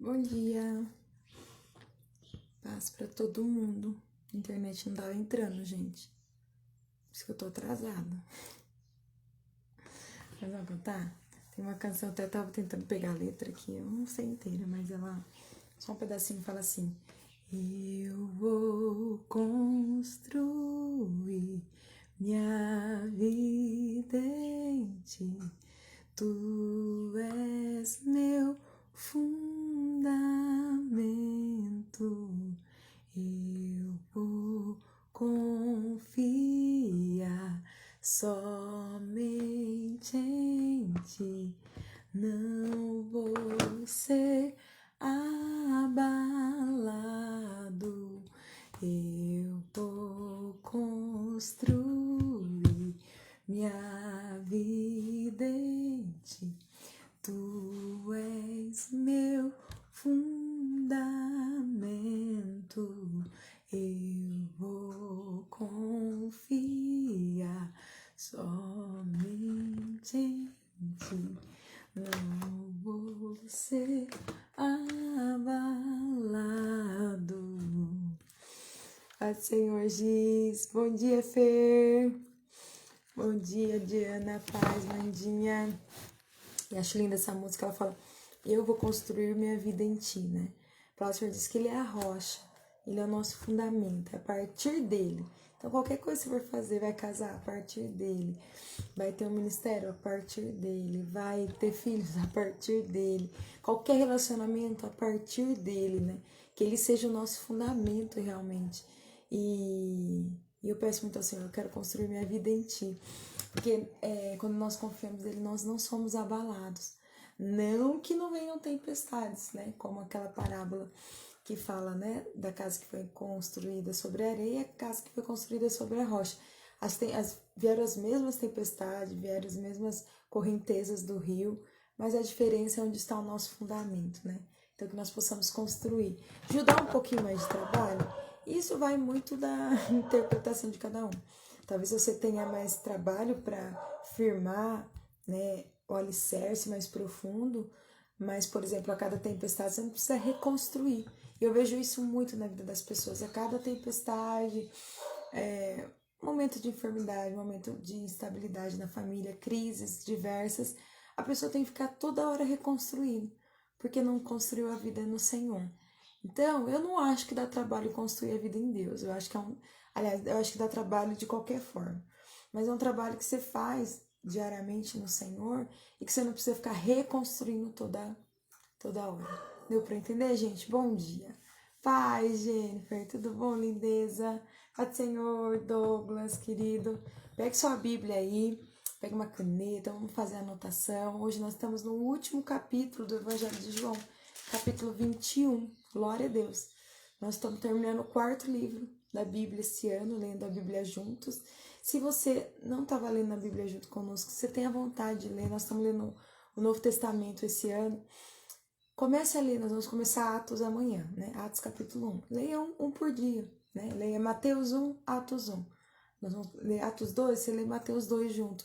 Bom dia, paz pra todo mundo. A internet não tava entrando, gente. Por isso que eu tô atrasada. Mas vamos cantar? Tem uma canção, até tava tentando pegar a letra aqui, eu não sei inteira, mas ela, só um pedacinho fala assim: eu vou construir minha vida em ti, tu és meu fundamento, eu vou confiar somente em ti, não vou ser abalado, eu vou construir minha vida em ti, tu és meu fundamento, eu vou confiar somente em ti, não vou ser abalado. A Senhor diz: bom dia, Fer. Bom dia, Diana, paz, Mandinha. E acho linda essa música, ela fala: eu vou construir minha vida em ti, né? O Senhor diz que ele é a rocha, ele é o nosso fundamento, é a partir dele. Então qualquer coisa que você for fazer, vai casar a partir dele, vai ter um ministério a partir dele, vai ter filhos a partir dele, qualquer relacionamento a partir dele, né? Que ele seja o nosso fundamento realmente. E eu peço muito ao Senhor: eu quero construir minha vida em ti. Porque quando nós confiamos nele, nós não somos abalados. Não que não venham tempestades, né? Como aquela parábola que fala, né? Da casa que foi construída sobre a areia e a casa que foi construída sobre a rocha. Vieram as mesmas tempestades, vieram as mesmas correntezas do rio, mas a diferença é onde está o nosso fundamento, né? Então que nós possamos construir. Ajudar um pouquinho mais de trabalho, isso vai muito da interpretação de cada um. Talvez você tenha mais trabalho para firmar, né, o alicerce mais profundo, mas, por exemplo, a cada tempestade você não precisa reconstruir. Eu vejo isso muito na vida das pessoas. A cada tempestade, momento de enfermidade, momento de instabilidade na família, crises diversas, a pessoa tem que ficar toda hora reconstruindo, porque não construiu a vida no Senhor. Então, eu não acho que dá trabalho construir a vida em Deus. Eu acho que eu acho que dá trabalho de qualquer forma. Mas é um trabalho que você faz diariamente no Senhor e que você não precisa ficar reconstruindo toda hora. Deu para entender, gente? Bom dia. Paz, Jennifer. Tudo bom, lindeza? Paz do Senhor, Douglas, querido. Pegue sua Bíblia aí. Pegue uma caneta. Vamos fazer a anotação. Hoje nós estamos no último capítulo do Evangelho de João. Capítulo 21. Glória a Deus. Nós estamos terminando o 4º livro da Bíblia esse ano, lendo a Bíblia juntos. Se você não estava lendo a Bíblia junto conosco, você tem a vontade de ler. Nós estamos lendo o Novo Testamento esse ano. Comece a ler, nós vamos começar Atos amanhã, né? Atos capítulo 1. Leia um por dia, né? Leia Mateus 1, Atos 1. Nós vamos ler Atos 2, você lê Mateus 2 junto.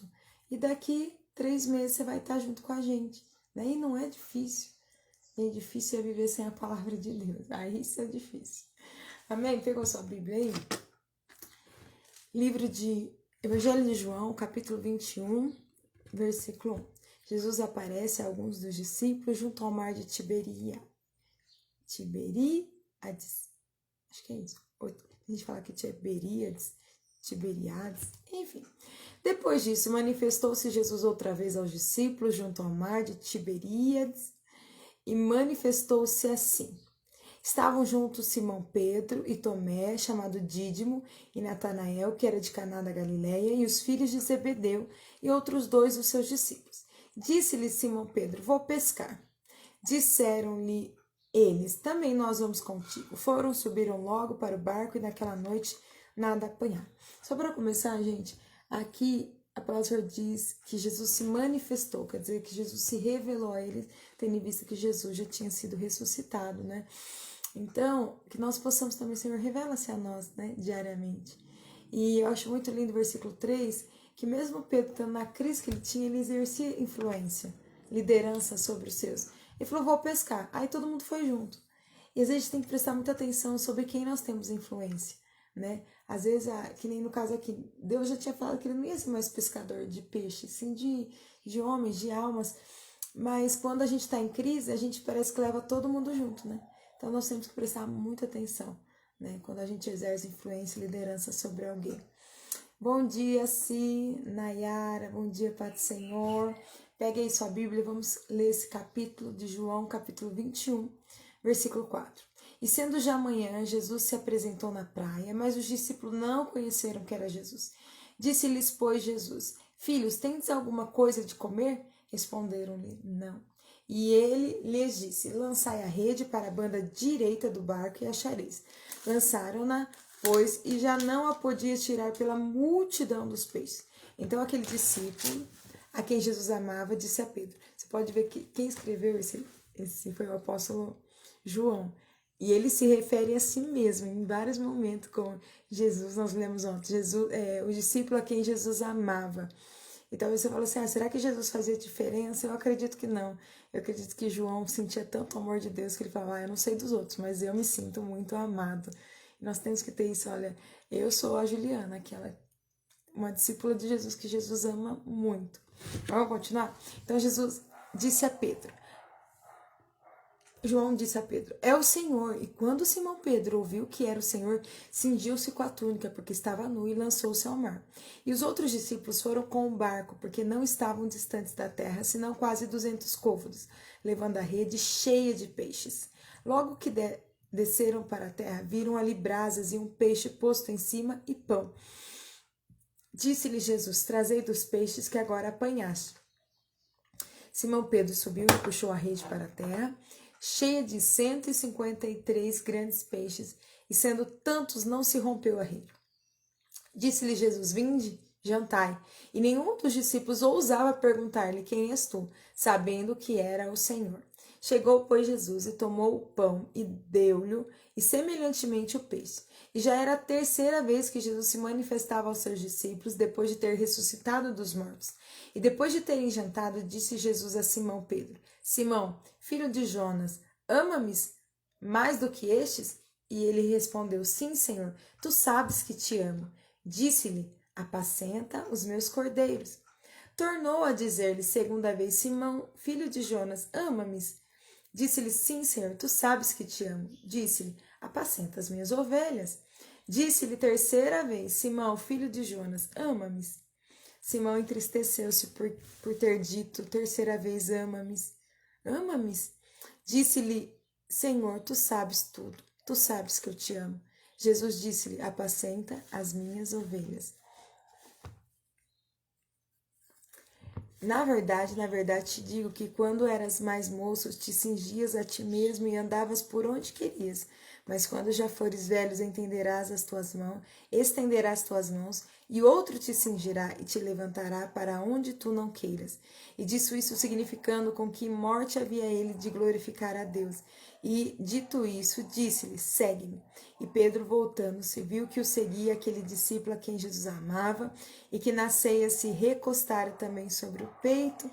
E daqui 3 meses você vai estar junto com a gente, né? E não é difícil. É difícil viver sem a palavra de Deus. Aí isso é difícil. Amém? Pegou sua Bíblia aí? Livro de Evangelho de João, capítulo 21, versículo 1. Jesus aparece a alguns dos discípulos junto ao mar de Tiberíades. Acho que é isso. A gente fala que Tiberíades, enfim. Depois disso, manifestou-se Jesus outra vez aos discípulos junto ao mar de Tiberíades e manifestou-se assim. Estavam juntos Simão Pedro e Tomé, chamado Dídimo, e Natanael, que era de Caná da Galileia, e os filhos de Zebedeu, e outros 2 dos seus discípulos. Disse-lhe Simão Pedro: vou pescar. Disseram-lhe eles: também nós vamos contigo. Subiram logo para o barco e naquela noite nada apanharam. Só para começar, gente, aqui a palavra diz que Jesus se manifestou, quer dizer que Jesus se revelou a eles, tendo em vista que Jesus já tinha sido ressuscitado, né? Então, que nós possamos também, Senhor, revela-se a nós, né, diariamente. E eu acho muito lindo o versículo 3, que mesmo Pedro, estando na crise que ele tinha, ele exercia influência, liderança sobre os seus. Ele falou, vou pescar. Aí todo mundo foi junto. E às vezes a gente tem que prestar muita atenção sobre quem nós temos influência, né? Às vezes, que nem no caso aqui, Deus já tinha falado que ele não ia ser mais pescador de peixe, sim de homens, de almas. Mas quando a gente está em crise, a gente parece que leva todo mundo junto, né? Então nós temos que prestar muita atenção, né? Quando a gente exerce influência e liderança sobre alguém. Bom dia, Si, Nayara, bom dia, Pai do Senhor. Pegue aí sua Bíblia e vamos ler esse capítulo de João, capítulo 21, versículo 4. E sendo já manhã, Jesus se apresentou na praia, mas os discípulos não conheceram que era Jesus. Disse-lhes, pois, Jesus, filhos, tendes alguma coisa de comer? Responderam-lhe, não. E ele lhes disse, lançai a rede para a banda direita do barco e achareis. Lançaram-na, pois, e já não a podia tirar pela multidão dos peixes. Então aquele discípulo, a quem Jesus amava, disse a Pedro. Você pode ver que quem escreveu esse foi o apóstolo João. E ele se refere a si mesmo em vários momentos com Jesus. Nós lemos ontem, o discípulo a quem Jesus amava. E talvez você fale assim, será que Jesus fazia diferença? Eu acredito que não. Eu acredito que João sentia tanto amor de Deus que ele falava, eu não sei dos outros, mas eu me sinto muito amado. E nós temos que ter isso, olha, eu sou a Juliana, uma discípula de Jesus que Jesus ama muito. Vamos continuar? Então Jesus disse a Pedro, João disse a Pedro, é o Senhor. E quando Simão Pedro ouviu que era o Senhor, cingiu-se com a túnica, porque estava nu, e lançou-se ao mar. E os outros discípulos foram com o barco, porque não estavam distantes da terra, senão quase 200 côvados, levando a rede cheia de peixes. Logo que desceram para a terra, viram ali brasas e um peixe posto em cima e pão. Disse-lhe Jesus, trazei dos peixes que agora apanhaste. Simão Pedro subiu e puxou a rede para a terra, cheia de 153 grandes peixes, e sendo tantos, não se rompeu a rede. Disse-lhe Jesus, vinde, jantai. E nenhum dos discípulos ousava perguntar-lhe, quem és tu? Sabendo que era o Senhor. Chegou, pois, Jesus e tomou o pão e deu-lhe, e semelhantemente o peixe. E já era a terceira vez que Jesus se manifestava aos seus discípulos, depois de ter ressuscitado dos mortos. E depois de terem jantado, disse Jesus a Simão Pedro, Simão, filho de Jonas, ama-me mais do que estes? E ele respondeu, sim, Senhor, tu sabes que te amo. Disse-lhe, apacenta os meus cordeiros. Tornou a dizer-lhe segunda vez, Simão, filho de Jonas, ama-me? Disse-lhe, sim, Senhor, tu sabes que te amo. Disse-lhe, apacenta as minhas ovelhas. Disse-lhe terceira vez, Simão, filho de Jonas, ama-me? Simão entristeceu-se por ter dito terceira vez, ama-me? Ama-me? Disse-lhe, Senhor, tu sabes tudo, tu sabes que eu te amo. Jesus disse-lhe, apacenta as minhas ovelhas. Na verdade te digo que quando eras mais moço, te cingias a ti mesmo e andavas por onde querias. Mas quando já fores velhos, estenderás as tuas mãos, e outro te cingirá e te levantará para onde tu não queiras. E disse isso significando com que morte havia ele de glorificar a Deus. E, dito isso, disse-lhe, segue-me. E Pedro, voltando-se, viu que o seguia aquele discípulo a quem Jesus amava, e que na ceia se recostara também sobre o peito,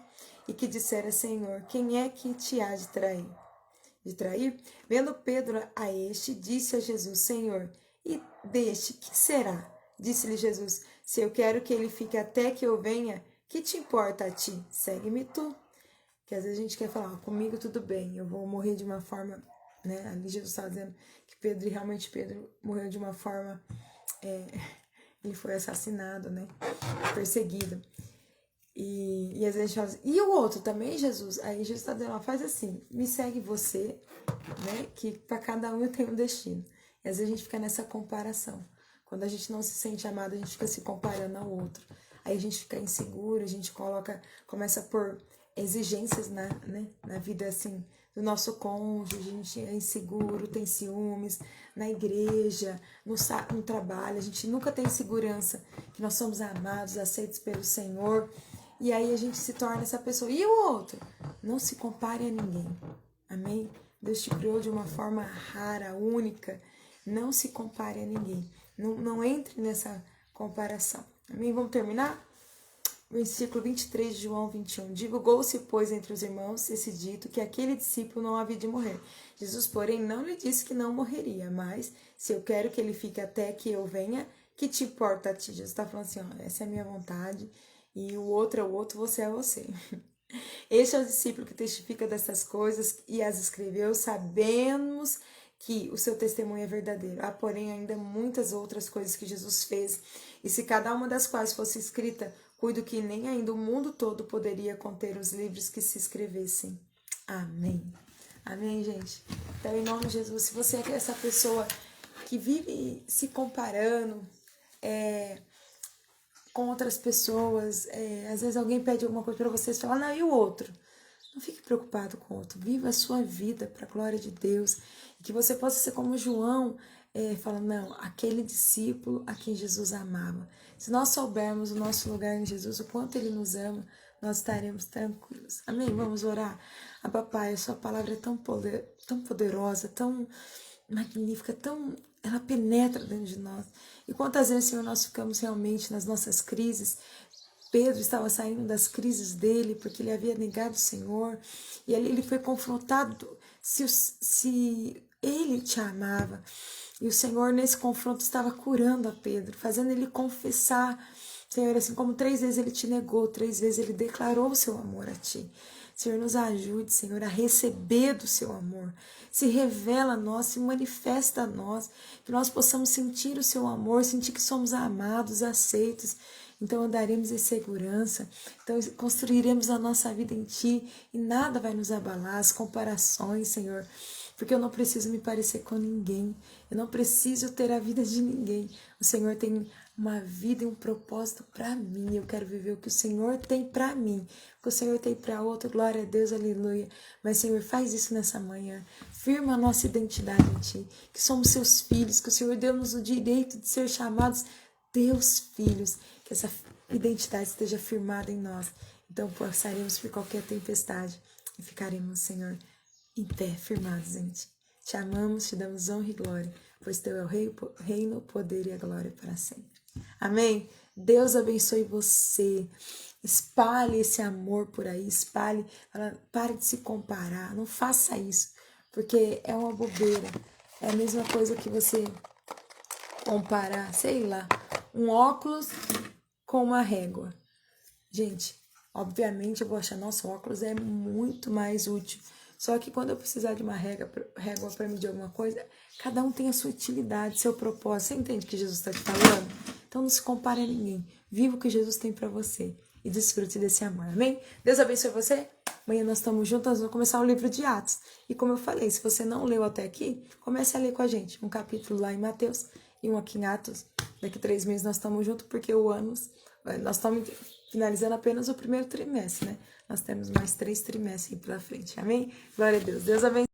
e que dissera, Senhor, quem é que te há de trair? Vendo Pedro a este, disse a Jesus, Senhor, e deste, que será? Disse-lhe Jesus, se eu quero que ele fique até que eu venha, que te importa a ti? Segue-me tu. Que às vezes a gente quer falar, comigo tudo bem, eu vou morrer de uma forma, né? Ali Jesus está dizendo que Pedro morreu de uma forma, ele foi assassinado, né? Perseguido. E às vezes a gente fala assim, e o outro também, Jesus? Aí Jesus está dizendo, faz assim, me segue você, né? Que para cada um eu tenho um destino. E às vezes a gente fica nessa comparação. Quando a gente não se sente amado, a gente fica se comparando ao outro. Aí a gente fica inseguro, a gente começa a pôr exigências na vida, assim, do nosso cônjuge, a gente é inseguro, tem ciúmes, na igreja, no trabalho, a gente nunca tem segurança que nós somos amados, aceitos pelo Senhor, e aí a gente se torna essa pessoa. E o outro? Não se compare a ninguém, amém? Deus te criou de uma forma rara, única, não se compare a ninguém, não entre nessa comparação, amém? Vamos terminar? versículo 23 de João 21. Divulgou-se, pois, entre os irmãos esse dito, que aquele discípulo não havia de morrer. Jesus, porém, não lhe disse que não morreria, mas se eu quero que ele fique até que eu venha, que te importa a ti? Jesus está falando assim, ó, essa é a minha vontade, e o outro é o outro, você é você. Este é o discípulo que testifica dessas coisas e as escreveu, sabemos que o seu testemunho é verdadeiro. Há, porém, ainda muitas outras coisas que Jesus fez, e se cada uma das quais fosse escrita, cuido que nem ainda o mundo todo poderia conter os livros que se escrevessem. Amém. Amém, gente? Então, em nome de Jesus, se você é essa pessoa que vive se comparando com outras pessoas, às vezes alguém pede alguma coisa para você, você fala, não, e o outro? Não fique preocupado com o outro. Viva a sua vida para a glória de Deus. E que você possa ser como João, falando, não, aquele discípulo a quem Jesus amava. Se nós soubermos o nosso lugar em Jesus, o quanto Ele nos ama, nós estaremos tranquilos. Amém? Vamos orar? Papai, a sua palavra é tão poderosa, tão magnífica, ela penetra dentro de nós. E quantas vezes, Senhor, nós ficamos realmente nas nossas crises. Pedro estava saindo das crises dele porque ele havia negado o Senhor, e ali ele foi confrontado se ele te amava. E o Senhor, nesse confronto, estava curando a Pedro, fazendo ele confessar, Senhor, assim como 3 vezes ele te negou, 3 vezes ele declarou o seu amor a ti. Senhor, nos ajude, Senhor, a receber do seu amor. Se revela a nós, se manifesta a nós, que nós possamos sentir o seu amor, sentir que somos amados, aceitos. Então andaremos em segurança, então construiremos a nossa vida em Ti e nada vai nos abalar, as comparações, Senhor, porque eu não preciso me parecer com ninguém, eu não preciso ter a vida de ninguém. O Senhor tem uma vida e um propósito para mim, eu quero viver o que o Senhor tem para mim, o que o Senhor tem para outro, glória a Deus, aleluia. Mas, Senhor, faz isso nessa manhã, firma a nossa identidade em Ti, que somos Seus filhos, que o Senhor deu-nos o direito de ser chamados Teus filhos, que essa identidade esteja firmada em nós. Então passaremos por qualquer tempestade e ficaremos, Senhor, em pé, firmados em Ti. Te amamos, Te damos honra e glória, pois Teu é o reino, o poder e a glória para sempre. Amém? Deus abençoe você. Espalhe esse amor por aí, espalhe, pare de se comparar, não faça isso, porque é uma bobeira. É a mesma coisa que você comparar, sei lá, um óculos com uma régua. Gente, obviamente eu vou achar, nosso óculos é muito mais útil. Só que quando eu precisar de uma régua para medir alguma coisa, cada um tem a sua utilidade, seu propósito. Você entende o que Jesus está te falando? Então não se compare a ninguém. Viva o que Jesus tem para você e desfrute desse amor. Amém? Deus abençoe você. Amanhã nós estamos juntos, nós vamos começar o livro de Atos. E como eu falei, se você não leu até aqui, comece a ler com a gente. Um capítulo lá em Mateus e um aqui em Atos. Daqui 3 meses nós estamos juntos, porque nós estamos finalizando apenas o primeiro trimestre, né? Nós temos mais 3 trimestres aí pela frente. Amém? Glória a Deus. Deus abençoe.